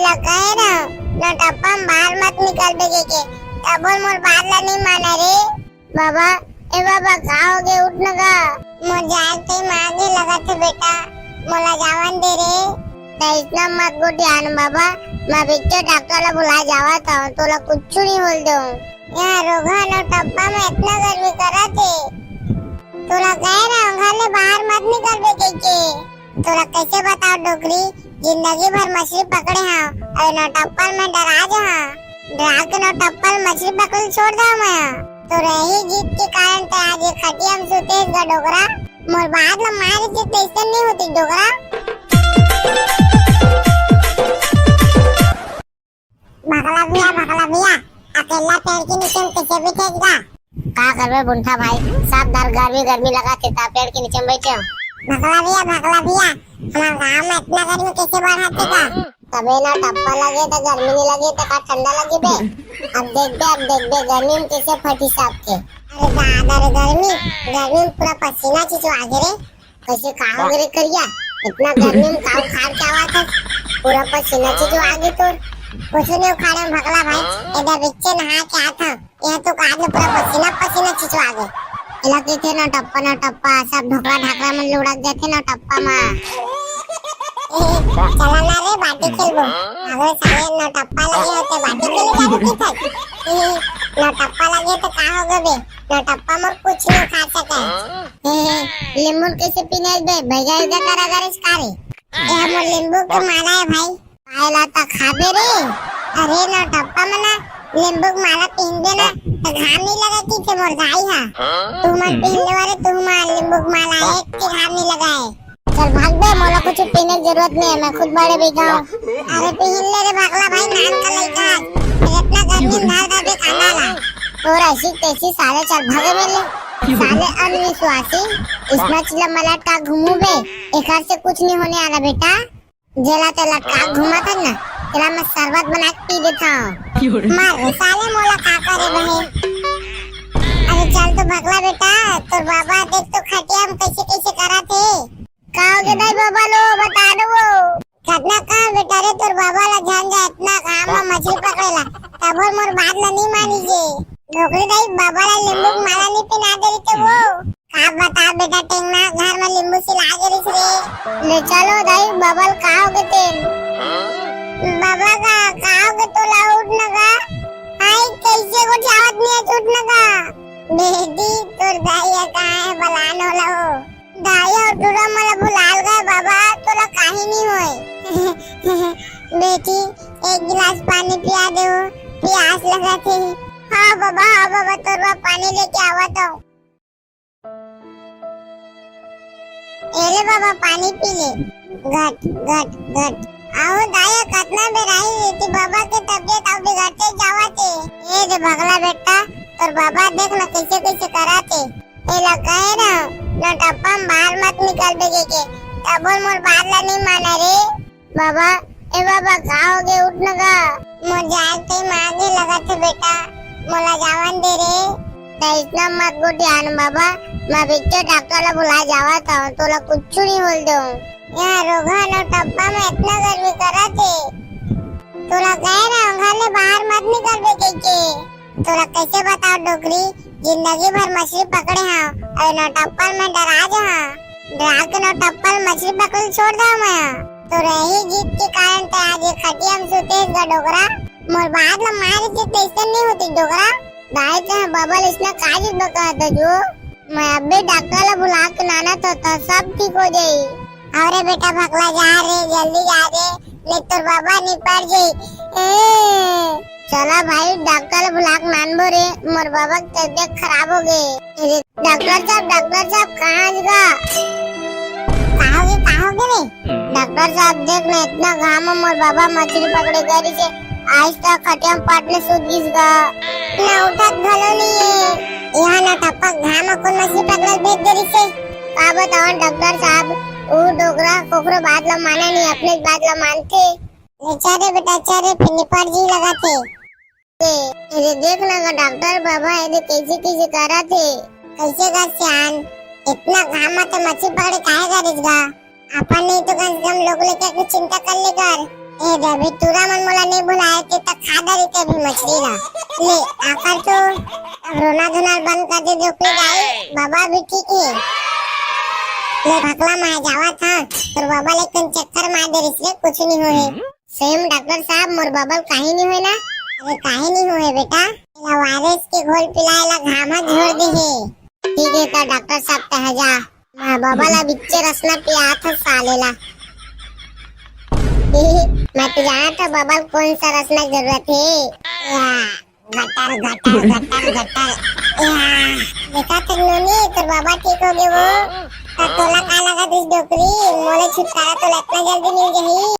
कहे ना टप्पा बाहर मत निकल बेगे के तब मोर बात ला नहीं माना रे बाबा। ए बाबा का हो गए उठ न गा मोर जाए ते मांगे लगा थे बेटा मोला जावन दे रे त इतना मत गोटी आन बाबा मैं बिच्चे डॉक्टर ला बुला जावा था तोला कुछ नहीं बोल दो यहाँ रोगा न टप्पा में इतना गर्मी करा थे तोला कहे ना घर ले बाहर मत निकल बेगे के तोला कैसे बताओ डोकरी जिंदगी भर मछली पकड़े हाँ और नौटप्पल में डरा जा डरा के नौटप्पल मछली पकड़ छोड़ दो मैं तो रही जीत के कारण ते आज ये खटिया में सोते इसका डोगरा मोर बाद में मारे के टेंशन नहीं होती डोगरा। भगला भैया अकेला पेड़ के नीचे में कैसे बैठेगा का करबे बुंठा भाई सब दर गर्मी लगा थे ता पेड़ के नीचे में बैठे भगला भैया हमारे गांव में इतना गर्मी कैसे बढ़ाते का तबे ना टप्पा लगे तो गर्मी नहीं लगे तो का ठंडा लगे बे अब देख दे गर्मी में कैसे फटी साहब के अरे दादा रे गर्मी में पूरा पसीना चिचवा गे रे कैसे काहो रे करिया इतना गर्मी में काहो खार के आवा था पूरा पसीना चिचवा गे तो कुछ नहीं उखाड़े भगला भाई इधर बिच्चे नहा के आ था यह तो काज में पूरा पसीना चिचवा गे लगे थे ना टप्पा सब ढोकला ढाकरा में लुढ़क गए थे ना टप्पा में चला ना रे बाटी खेलबो अगर साले ना टप्पा लगे होते बाटी खेले जाती थी ना टप्पा लगे तो का होगा बे ना टप्पा में कुछ नहीं खा सके नींबू कैसे पीने बे भैया इधर करा कर इसकारी ये हम नींबू के माला है भाई आयला ता खा बे रे अरे ना टप्पा में ना नींबू की माला पहन देना तो घाम नहीं लगती थे मोर गाई हां तू मत पहन ले वाले तू मार नींबू की माला एक के घाम नहीं लगाए चल भाग बे मोला कुछ पीने की जरूरत नहीं है मैं खुद बड़े बेगा हूं अरे पहन ले रे भागला भाई नान का लइका इतना गर्मी में धार दे खाना ला और ऐसी तैसी साले चल भागे मेले साले अनविश्वासी इसमें चिल्ला मला का घूमू बे एक से कुछ नहीं होने वाला बेटा जेला तेला का घुमा था ना तेरा मैं शरबत बना के पी देता हूं मार साले मोला का करे बहे अरे चल तो भगला बेटा तो बाबा देख तो खटिया में कैसे करा थे काओ के दाई बाबा लो बता दो वो कितना काम बेटा रे तोर बाबा ला जान जा इतना काम में मछली पकड़ेला तब मोर बात ला नहीं मानी जे ढोकरी दाई बाबा ला नींबू माला नहीं पिना दे रही तो वो का बता बेटा टेंगना घर में नींबू से लागे रही रे ले चलो दाई बाबा काओ के तेल बाबा का काओ के तो ला उठ नगा आई कैसे को जावत नहीं उठ नगा बेटी तोर दाई का है बलान होला हो दाया उठुरा मला बुलाल गए बाबा तोला काहे नहीं होए बेटी एक गिलास पानी पिया दो प्यास लगा थी हाँ बाबा तोरा पानी लेके आवा तो एले बाबा पानी पी ले घट आओ दाया कितना बेराई रहती बाबा के तबीयत अब बिगड़ते जावाते ये दे भगला बेटा और बाबा देख ना कैसे कराते ए लगाए ना टप्पा बाहर मत निकल बेगे के तब मोर बात ला नहीं माना रे बाबा। ए बाबा का हो गए उठ न गा मोर जाए ते मांगे लगा थे बेटा मोला जावन दे रे त इतना मत गोटी आन बाबा मैं बिच्चे डॉक्टर ला बुला जावा था तोला कुछ नहीं बोल दो यहाँ रोगा न टप्पा में इतना गर्मी करा थे तोला कहे ना घर ले बाहर मत निकल बेगे के तोला कैसे बताओ डोकरी जिंदगी भर मछली पकड़े हाँ और नौटप्पल में डरा जा डरा के नौटप्पल मछली पकड़ छोड़ दो मैं तो रही जीत के कारण ते आज ये खटिया में सोते इसका डोगरा मोर बाद में मारे के टेंशन नहीं होती डोगरा दाई तो बबल इसने काजी बका था जो मैं अब भी डॉक्टर ला बुला के लाना तो सब ठीक हो जाई अरे बेटा भगला जा रे जल्दी जा रे नहीं तो बाबा नहीं पड़ जाई चला भाई डॉक्टर बुला के मानबो रे मोर बाबा की तबीयत खराब हो गई डॉक्टर साहब कहाँ जगा कहाँ रे डॉक्टर साहब देख ना इतना घाम मोर बाबा मछली पकड़े गरी से आज तक खटिया में पाटले सूत गिस गा ना उठत भलो नहीं है यहाँ ना टप्पा घाम को मछली पकड़े भेज देरी से का बताओ डॉक्टर साहब वो डोगरा कोकरो बात ला माना नहीं अपने बात ला मानते बेचारे बेटा चारे निपर जी लगा थे ये देख लगा डॉक्टर बाबा ये कैसे करा थे कैसे का सियान इतना घाम में तो मछली पकड़े काहे करेगा अपन नहीं तो कम से कम लोग लेके कुछ चिंता कर ले कर ए अभी तूरा मन मोला नहीं बुलाए थे तो खा डरी थे अभी मछली ला ले आकर तो अब रोना धोना बंद कर दे जोकली गाई बाबा भी ठीक है ले भकला मैं जावा था पर बाबा लेकिन चक्कर मार दे इसलिए कुछ नहीं होए सेम डॉक्टर साहब मोर बाबा काहे नहीं होए ना अरे काहे नहीं होए बेटा ला वायरस के घोल पिलाएला घामा झोड़ दे है ठीक है तो डॉक्टर साहब कह जा मैं बाबा ला बिच्चे रसना पिया था सालेला मैं तो जाना था बाबा कौन सा रसना जरूरत है गटर गटर गटर गटर देखा तो नोनी तो बाबा ठीक हो गए वो तोला का लगा दिस डोकरी मोले छुटकारा तो इतना जल्दी मिल गई